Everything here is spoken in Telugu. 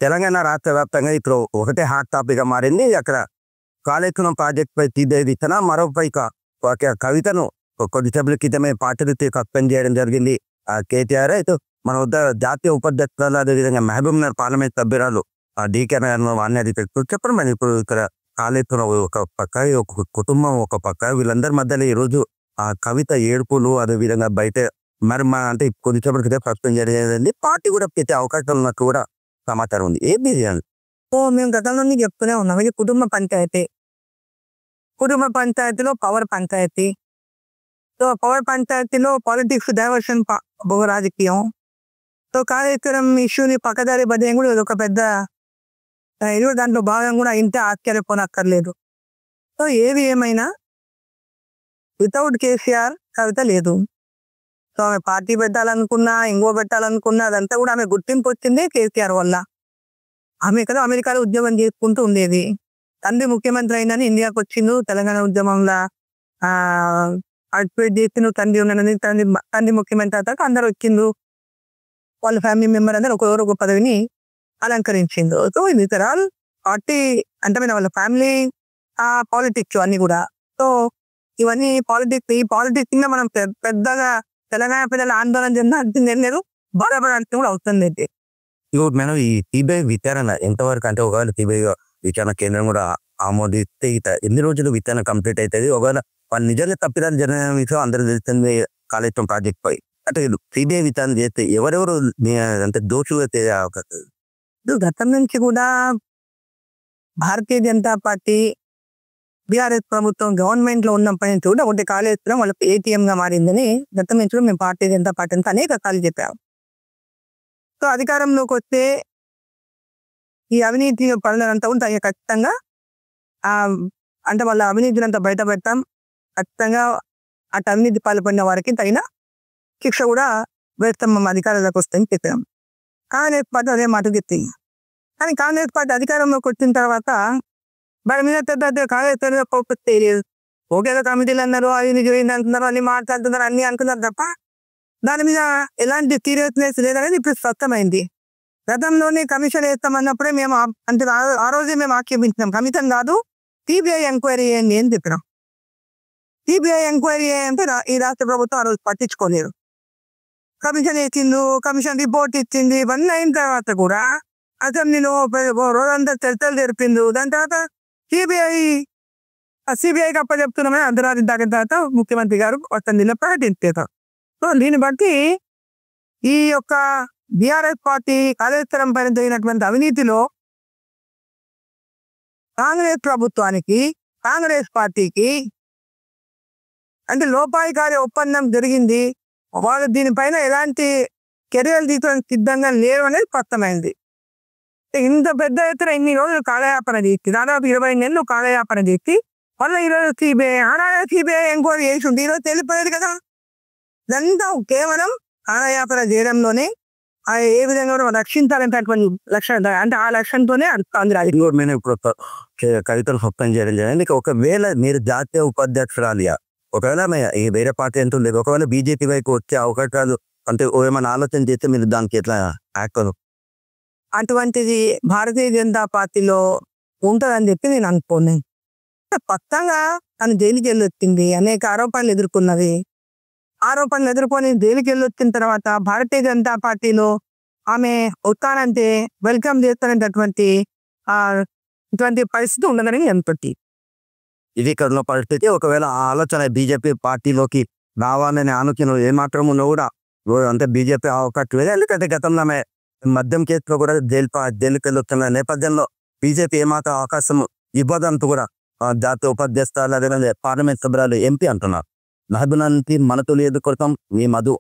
తెలంగాణ రాష్ట్ర వ్యాప్తంగా ఇప్పుడు ఒకటే హాట్ టాపిక్‌గా మారింది. అక్కడ కాళేశ్వరం ప్రాజెక్ట్‌పై తీదే విత్తన మరోపై కవితను కొద్ది సేపటి క్రితమే పార్టీ నుంచి సస్పెండ్ చేయడం జరిగింది. కేటీఆర్ అయితే మన వద్ద జాతీయ ఉపాధ్యక్షురాలు అదేవిధంగా మహబూబ్‌నగర్ పార్లమెంట్ సభ్యురాలు డీకే నారాయణ వారిని అడిగి చెప్పండి మరి ఇప్పుడు ఇక్కడ కాళేశ్వరం ఒక పక్క, ఒక కుటుంబం ఒక పక్క, వీళ్ళందరి మధ్యలో ఈరోజు కవిత ఏడుపులు అదేవిధంగా బయట మరి అంటే కొద్దిసేపటి క్రితం సస్పెండ్ చేయడం పార్టీ కూడా పెట్టే అవకాశం ఉన్నట్టు కూడా సమాచారం ఉంది. ఏం చేయాలి? సో మేము గతంలో నుంచి చెప్తూనే ఉన్నాం, ఇది కుటుంబ పంచాయతీ. కుటుంబ పంచాయతీలో పవర్ పంచాయతీ. సో పవర్ పంచాయతీలో పాలిటిక్స్ డైవర్షన్ బహు రాజకీయం. సో కాళేశ్వరం ఇష్యూని పక్కదారి పదేయం కూడా ఇది ఒక పెద్ద ఇది దాంట్లో భాగం కూడా ఇంతే ఆశ్చర్యపోనక్కర్లేదు. సో ఏవి ఏమైనా వితౌట్ కేసీఆర్ కవిత లేదు. సో ఆమె పార్టీ పెట్టాలనుకున్నా ఇంకో పెట్టాలనుకున్నా అదంతా కూడా ఆమె గుర్తింపు వచ్చిందే కేసీఆర్ వల్ల. ఆమె కదా అమెరికాలో ఉద్యోగం చేసుకుంటూ ఉండేది. తండ్రి ముఖ్యమంత్రి అయినని ఇండియాకి వచ్చిండు. తెలంగాణ ఉద్యమంలో పార్టిసిపేట్ చేసిండు. తండ్రి ఉన్నదని తండ్రి ముఖ్యమంత్రి అవుతాక అందరు వచ్చిండు. వాళ్ళ ఫ్యామిలీ మెంబర్ అందరూ ఒకరు ఒక పదవిని అలంకరించిండు. సో ఇది తరాల్ పార్టీ అంటే వాళ్ళ ఫ్యామిలీ పాలిటిక్స్ అన్ని కూడా. సో ఇవన్నీ పాలిటిక్స్. ఈ పాలిటిక్స్ మనం పెద్దగా తెలంగాణ ప్రజల ఆందోళన చెందాల్సింది ఏం లేదు, బాధపడాల్సింది కూడా అవుతుంది. ఇప్పుడు మనం ఈ సిబిఐ విచారణ ఎంతవరకు అంటే ఒకవేళ సిబిఐ విచారణ కేంద్రం కూడా ఆమోదిస్తే ఎన్ని రోజులు విచారణ కంప్లీట్ అవుతుంది? ఒకవేళ వాళ్ళు నిజంగా తప్పిదాలు జరిగిన విషయం అందరూ తెలుస్తుంది కాళేశ్వరం ప్రాజెక్ట్ పై. అంటే సిబిఐ విచారణ చేస్తే ఎవరెవరు అంటే దోషులుగా తెలియ అవకాశం? గతం నుంచి కూడా భారతీయ జనతా పార్టీ బీఆర్ఎస్ ప్రభుత్వం గవర్నమెంట్ లో ఉన్నప్పటి నుంచి కూడా ఒకటి కాళేశ్వరం వాళ్ళకి ఏటీఎం గా మారిందని గతం నుంచి కూడా మేము భారతీయ జనతా పార్టీ అంతా అనేక రకాలు చెప్పాము. సో అధికారంలోకి వస్తే ఈ అవినీతి పనులంతా ఉంటాయి. ఖచ్చితంగా అంటే వాళ్ళ అవినీతిని అంతా బయట పెడతాం. ఖచ్చితంగా అటు అవినీతి పాల్పడిన వారికి తగిన శిక్ష కూడా వేస్తాం మేము అధికారంలోకి వస్తాయని చెప్పాం. కాంగ్రెస్ పార్టీ అదే మాట చెప్పింది. కానీ కాంగ్రెస్ పార్టీ అధికారంలోకి వచ్చిన తర్వాత వారి మీద పెద్ద కాంగ్రెస్ ఫోకస్ చేయలేదు. ఒకేదో కమిటీలు అన్నారు, అవి జరిగింది అంటున్నారు, అన్ని మాట్లాడుతున్నారు, అన్ని అంటున్నారు తప్ప దాని మీద ఎలాంటి సీరియస్నెస్ లేదనేది ఇప్పుడు స్పష్టమైంది. గతంలోనే కమిషన్ వేస్తామన్నప్పుడే మేము అంటే ఆ రోజే మేము ఆక్షేపించినాం. కమిషన్ కాదు, సిబిఐ ఎంక్వైరీ చేయండి అని చెప్పినాం. సిబిఐ ఎంక్వైరీ అంటే ఈ రాష్ట్ర ప్రభుత్వం ఆ రోజు పట్టించుకోలేదు. కమిషన్ వేసిండు, కమిషన్ రిపోర్ట్ ఇచ్చింది. ఇవన్నీ అయిన తర్వాత కూడా అసెంబ్లీలో రోజంతా చర్చలు జరిపిండు. దాని తర్వాత సిబిఐకి అప్పచెప్తున్నామని అర్ధరాత్రి దాకా తర్వాత ముఖ్యమంత్రి గారు అసెంబ్లీలో ప్రకటించారు. సో దీన్ని బట్టి ఈ యొక్క బీఆర్ఎస్ పార్టీ కాళేశ్వరం పైన జరిగినటువంటి అవినీతిలో కాంగ్రెస్ ప్రభుత్వానికి, కాంగ్రెస్ పార్టీకి అంటే లోపాయికారి ఒప్పందం జరిగింది. వాళ్ళు దీనిపైన ఎలాంటి చర్యలు తీసుకోవడానికి సిద్ధంగా లేరు అనేది స్పష్టమైంది. ఇంత పెద్ద ఎత్తున ఇన్ని రోజులు కాలయాపన చేసి దాదాపు 20 నెలలు కాలయాపన చేసి మళ్ళీ ఈరోజు సిబిఐ ఎంక్వైరీ చేసి ఉంటే ఈరోజు తెలిపోయేది కదా. ఇదంతా కేవలం కాలయాపన చేయడంలోనే ఏ విధంగా రక్షించాలనేటటువంటి లక్ష్యం అంటే ఆ లక్ష్యంతోనే నేను ఇప్పుడు కవితలు సస్పెండ్ చేయడం జరిగింది. ఒకవేళ మీరు జాతీయ ఉపాధ్యక్షురాలియా, ఒకవేళ వేరే పార్టీ అంటూ లేదు, ఒకవేళ బీజేపీ వైపు వచ్చే అవకాశాలు అంటే ఏమైనా ఆలోచన చేస్తే మీరు దానికి ఎట్లా యాక్ట్? అటువంటిది భారతీయ జనతా పార్టీలో ఉంటుందని చెప్పి నేను అనుకోను. స్పష్టంగా తను జైలుకి వెళ్ళొచ్చింది, అనేక ఆరోపణలు ఎదుర్కొన్నది. ఆరోపణలు ఎదుర్కొని జైలుకి వెళ్ళొచ్చిన తర్వాత భారతీయ జనతా పార్టీలో ఆమె వస్తానంటే వెల్కమ్ చేస్తానటువంటి ఇటువంటి పరిస్థితి ఉండదని అనుకుంటే ఇది ఇక్కడ పరిస్థితి. ఒకవేళ ఆ ఆలోచన బీజేపీ పార్టీలోకి రావాలనే ఆలోచన ఏమాత్రం ఉన్నా కూడా అంటే బీజేపీ అవకాశం లేదు. ఎందుకంటే గతంలో ఆమె మద్యం కేసులో కూడా జైలుకి వెళ్ళొస్తున్న నేపథ్యంలో బీజేపీ ఏమాత్రం అవకాశం ఇవ్వదంటూ కూడా జాతీయ ఉపాధ్యక్షురాలు అదేవిధంగా పార్లమెంట్ సభ్యురాలు ఎంపీ అంటున్నారు. మహబూబ్నగర్ నుంచి మన తొలి ఎదుర్కొడతాం మీ మధు.